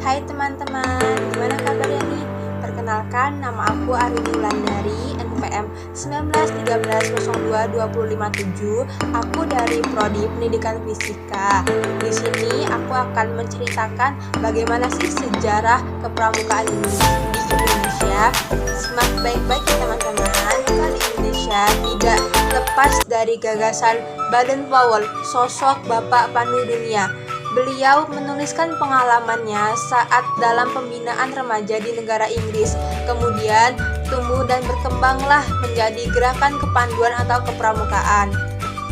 Hai teman-teman, gimana kabarnya nih? Perkenalkan, nama aku Arini Wulandari, NPM 1913022057. Aku dari Prodi Pendidikan Fisika. Di sini aku akan menceritakan bagaimana sih sejarah kepramukaan ini di Indonesia. Simak baik-baik ya teman-teman, karena Indonesia tidak lepas dari gagasan Baden-Powell, sosok Bapak Pandu Dunia. Beliau menuliskan pengalamannya saat dalam pembinaan remaja di negara Inggris. Kemudian tumbuh dan berkembanglah menjadi gerakan kepanduan atau kepramukaan.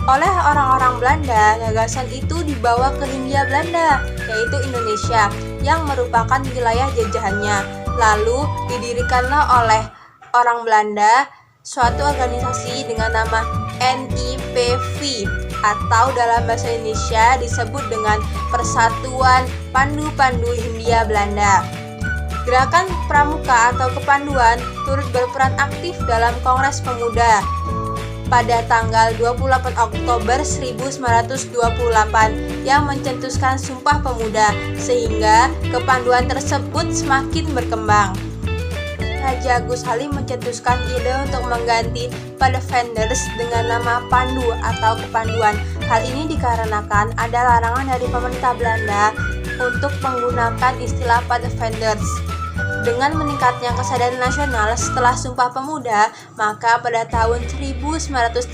Oleh orang-orang Belanda, gagasan itu dibawa ke Hindia Belanda, yaitu Indonesia, yang merupakan wilayah jajahannya. Lalu didirikanlah oleh orang Belanda suatu organisasi dengan nama NIPV, atau dalam bahasa Indonesia disebut dengan Persatuan Pandu-Pandu Hindia Belanda. Gerakan pramuka atau kepanduan turut berperan aktif dalam Kongres Pemuda pada tanggal 28 Oktober 1928 yang mencetuskan Sumpah Pemuda, sehingga kepanduan tersebut semakin berkembang. Raja Agus Halim mencetuskan ide untuk mengganti Pathfinders dengan nama Pandu atau kepanduan. Hal ini dikarenakan ada larangan dari pemerintah Belanda untuk menggunakan istilah Pathfinders. Dengan meningkatnya kesadaran nasional setelah Sumpah Pemuda, maka pada tahun 1930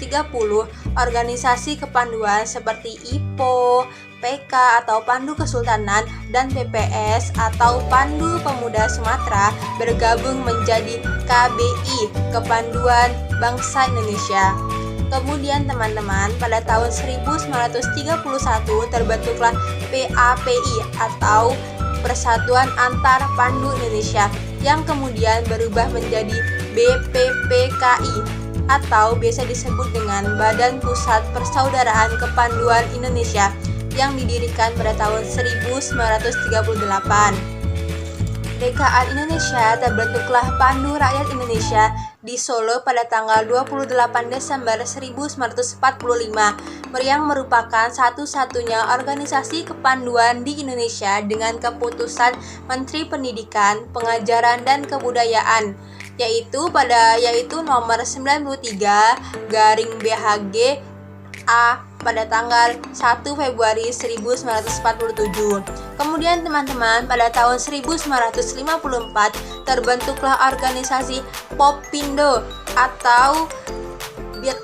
organisasi kepanduan seperti IPO, PK atau Pandu Kesultanan, dan PPS atau Pandu Pemuda Sumatera bergabung menjadi KBI, Kepanduan Bangsa Indonesia. Kemudian teman-teman, pada tahun 1931 terbentuklah PAPI atau Persatuan Antar Pandu Indonesia, yang kemudian berubah menjadi BPPKI atau biasa disebut dengan Badan Pusat Persaudaraan Kepanduan Indonesia, yang didirikan pada tahun 1938. Kemerdekaan Indonesia, terbentuklah Pandu Rakyat Indonesia di Solo pada tanggal 28 Desember 1945, yang merupakan satu-satunya organisasi kepanduan di Indonesia dengan keputusan Menteri Pendidikan, Pengajaran dan Kebudayaan, yaitu nomor 93/BHG A pada tanggal 1 Februari 1947. Kemudian teman-teman, pada tahun 1954 terbentuklah organisasi Popindo atau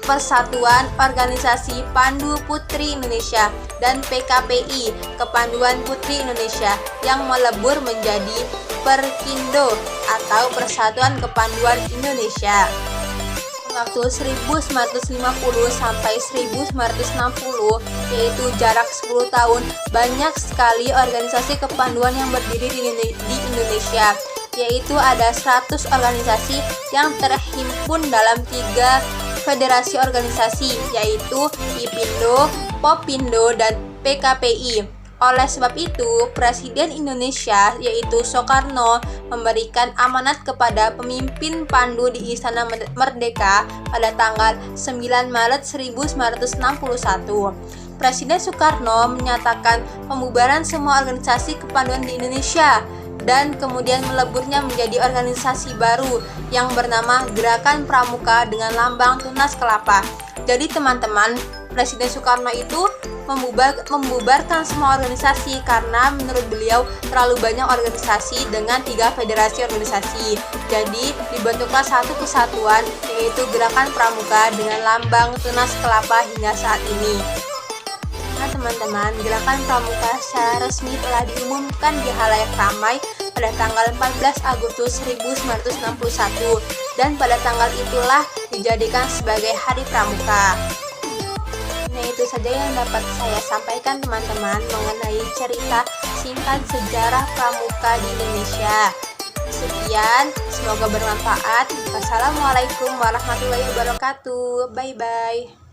Persatuan Organisasi Pandu Putri Indonesia, dan PKPI, Kepanduan Putri Indonesia, yang melebur menjadi Perkindo atau Persatuan Kepanduan Indonesia. Waktu 1950 sampai 1960, yaitu jarak 10 tahun, banyak sekali organisasi kepanduan yang berdiri di Indonesia, yaitu ada 100 organisasi yang terhimpun dalam 3 federasi organisasi, yaitu IPindo, Popindo, dan PKPI. Oleh sebab itu, Presiden Indonesia yaitu Soekarno memberikan amanat kepada pemimpin Pandu di Istana Merdeka pada tanggal 9 Maret 1961. Presiden Soekarno menyatakan pembubaran semua organisasi kepanduan di Indonesia dan kemudian meleburnya menjadi organisasi baru yang bernama Gerakan Pramuka dengan lambang tunas kelapa. Jadi teman-teman, Presiden Soekarno itu membubarkan semua organisasi karena menurut beliau terlalu banyak organisasi dengan 3 federasi organisasi. Jadi dibentuklah satu kesatuan, yaitu Gerakan Pramuka dengan lambang tunas kelapa hingga saat ini. Nah teman-teman, Gerakan Pramuka secara resmi telah diumumkan di halayak ramai pada tanggal 14 Agustus 1961, dan pada tanggal itulah dijadikan sebagai Hari Pramuka. Nah, itu saja yang dapat saya sampaikan teman-teman mengenai cerita singkat sejarah pramuka di Indonesia. Sekian, semoga bermanfaat. Wassalamualaikum warahmatullahi wabarakatuh. Bye-bye.